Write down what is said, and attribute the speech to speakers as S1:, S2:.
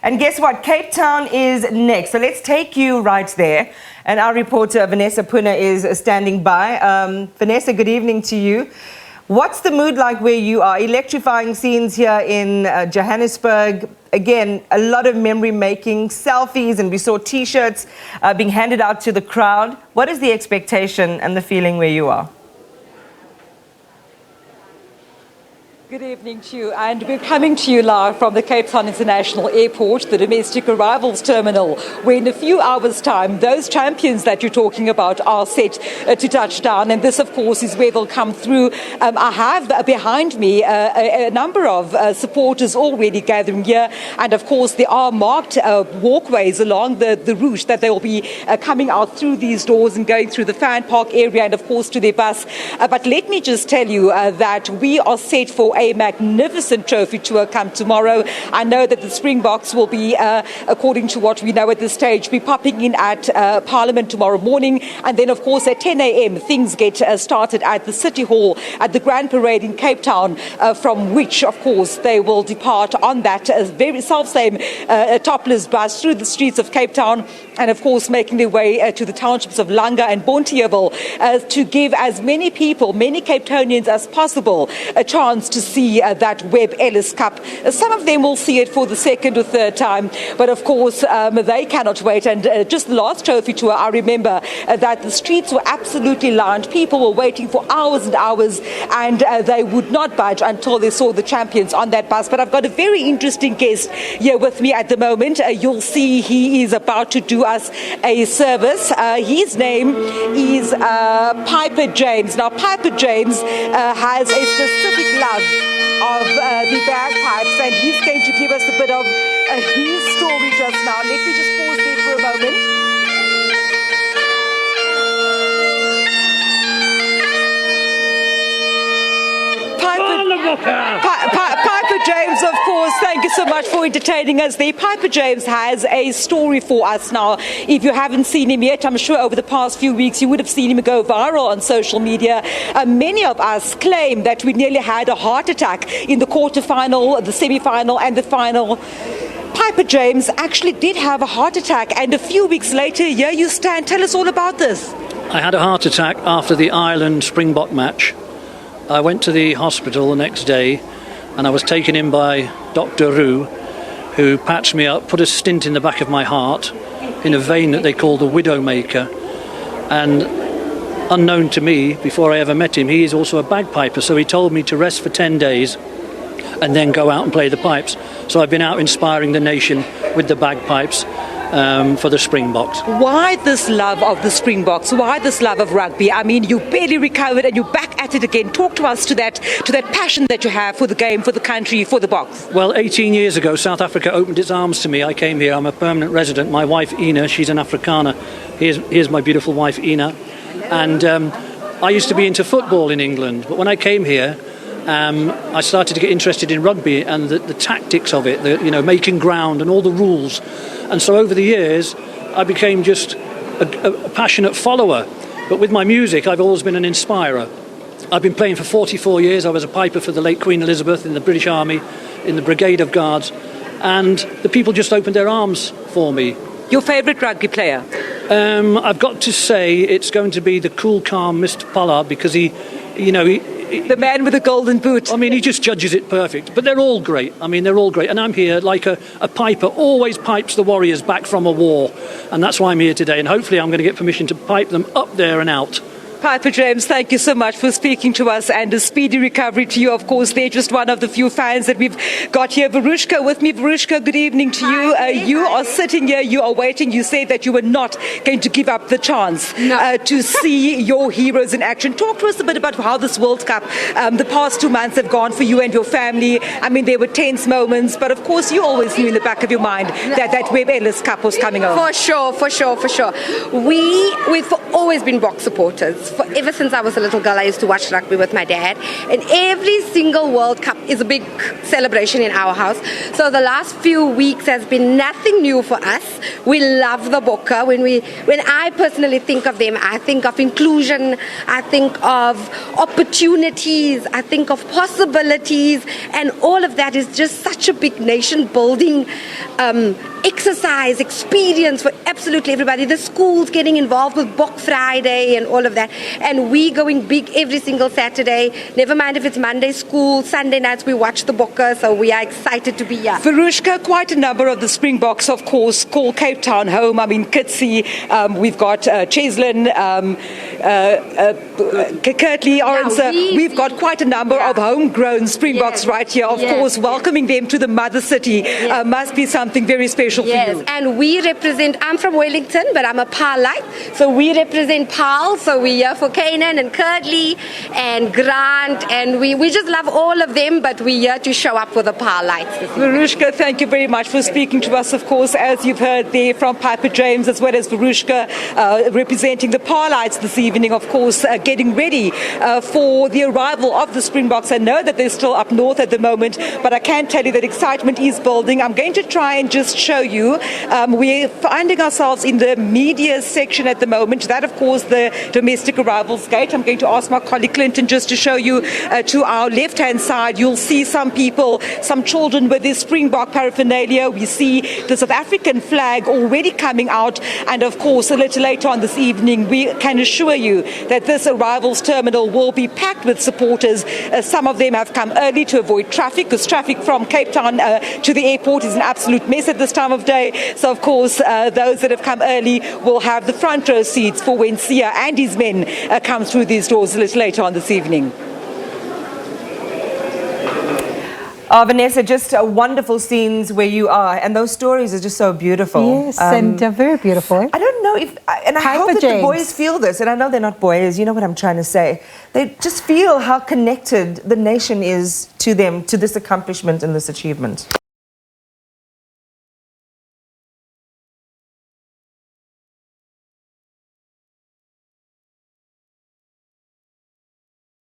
S1: And guess what? Cape Town is next. So let's take you right there. And our reporter, Vanessa Poonah, is standing by. Vanessa, good evening to you. What's the mood like where you are? Electrifying scenes here in Johannesburg. Again, a lot of memory making, selfies, and we saw T-shirts being handed out to the crowd. What is the expectation and the feeling where you are?
S2: Good evening to you, and we're coming to you live from the Cape Town International Airport, the domestic arrivals terminal, where in a few hours' time, those champions that you're talking about are set to touch down, and this, of course, is where they'll come through. I have behind me a number of supporters already gathering here, and of course, there are marked walkways along the route that they will be coming out through these doors and going through the fan park area and, of course, to their bus. But let me just tell you that we are set for a magnificent trophy tour come tomorrow. I know that the Springboks will be, according to what we know at this stage, be popping in at Parliament tomorrow morning, and then of course at 10 a.m. things get started at the City Hall at the Grand Parade in Cape Town, from which of course they will depart on that very self-same topless bus through the streets of Cape Town, and of course making their way to the townships of Langa and Bonteheuwel to give as many people, many Cape Townians as possible, a chance to see that Webb Ellis Cup. Some of them will see it for the second or third time, but of course they cannot wait. And just the last trophy tour, I remember that the streets were absolutely lined. People were waiting for hours and hours, and they would not budge until they saw the champions on that bus. But I've got a very interesting guest here with me at the moment. You'll see he is about to do us a service. His name is Piper James. Now, Piper James has a specific love of the bagpipes, and he's going to give us a bit of his story just now. Let me just pause there for a moment. Piper James, of course, thank you so much for entertaining us there. Piper James has a story for us now. If you haven't seen him yet, I'm sure over the past few weeks you would have seen him go viral on social media. Many of us claim that we nearly had a heart attack in the quarterfinal, the semi-final and the final. Piper James actually did have a heart attack, and a few weeks later, here you stand. Tell us all about this.
S3: I had a heart attack after the Ireland Springbok match. I went to the hospital the next day, and I was taken in by Dr. Roo, who patched me up, put a stint in the back of my heart in a vein that they call the Widowmaker. And unknown to me, before I ever met him, he is also a bagpiper, so he told me to rest for 10 days and then go out and play the pipes. So I've been out inspiring the nation with the bagpipes for the Springboks. Why
S2: this love of the Springboks? Why this love of rugby? I mean, you barely recovered and you're back at it again. Talk to us to that passion that you have for the game, for the country, for the Boks.
S3: Well, 18 years ago, South Africa opened its arms to me. I came here. I'm a permanent resident. My wife, Ina, she's an Afrikaner. Here's my beautiful wife, Ina. And I used to be into football in England, but when I came here, I started to get interested in rugby and the tactics of it, making ground and all the rules. And so over the years, I became just a passionate follower. But with my music, I've always been an inspirer. I've been playing for 44 years. I was a piper for the late Queen Elizabeth in the British Army, in the Brigade of Guards. And the people just opened their arms for me.
S2: Your favourite rugby player?
S3: I've got to say it's going to be the cool, calm Mr. Pollard, because he
S2: the man with the golden boot.
S3: I mean, he just judges it perfect. But they're all great. I mean, they're all great. And I'm here like a piper always pipes the Warriors back from a war. And that's why I'm here today. And hopefully I'm going to get permission to pipe them up there and out.
S2: Piper James, thank you so much for speaking to us, and a speedy recovery to you. Of course, they're just one of the few fans that we've got here. Varushka with me. Varushka, good evening to you. You are sitting here, you are waiting. You said that you were not going to give up the chance to see your heroes in action. Talk to us a bit about how this World Cup, the past 2 months have gone for you and your family. I mean, there were tense moments, but of course you always knew in the back of your mind that Webb Ellis Cup was coming over.
S4: For sure. We always been Boks supporters. Ever since I was a little girl, I used to watch rugby with my dad. And every single World Cup is a big celebration in our house. So the last few weeks has been nothing new for us. We love the Bokke. When I personally think of them, I think of inclusion, I think of opportunities, I think of possibilities, and all of that is just such a big nation building exercise experience for absolutely everybody. The schools getting involved with Boks Friday and all of that, and we going big every single Saturday. Never mind if it's Monday school, Sunday nights we watch the Bokke, so we are excited to be here.
S2: Verushka, quite a number of the Springboks, of course, call Cape Town home. I mean, Kitsy, we've got Cheslin, Kirtley, Orange. We've got quite a number of homegrown Springboks right here. Of course, welcoming them to the mother city must be something very special for you.
S4: And we represent, I'm from Wellington, but I'm a Paarlite, so we represent Paarl, so we're here for Canaan and Kirtley and Grant, and we just love all of them, but we're here to show up for the Paarlites.
S2: Verushka, thank you very much for speaking to us, of course, as you've heard there from Piper James, as well as Verushka representing the Paarlites this evening, of course, getting ready for the arrival of the Springboks. I know that they're still up north at the moment, but I can tell you that excitement is building. I'm going to try and just show you. We're finding ourselves in the media section at the moment. That, of course, the domestic arrivals gate. I'm going to ask my colleague Clinton just to show you to our left-hand side. You'll see some people, some children with their Springbok paraphernalia. We see the South African flag already coming out. And, of course, a little later on this evening, we can assure you that this arrivals terminal will be packed with supporters. Some of them have come early to avoid traffic, because traffic from Cape Town to the airport is an absolute mess at this time of day. So, of course, those that have come early will have the front row seats for when Sia and his men come through these doors a little later on this evening.
S1: Vanessa, just wonderful scenes where you are, and those stories are just so beautiful.
S5: Yes, and very beautiful.
S1: I don't know if, and I hope that the boys feel this, and I know they're not boys, you know what I'm trying to say. They just feel how connected the nation is to them, to this accomplishment and this achievement.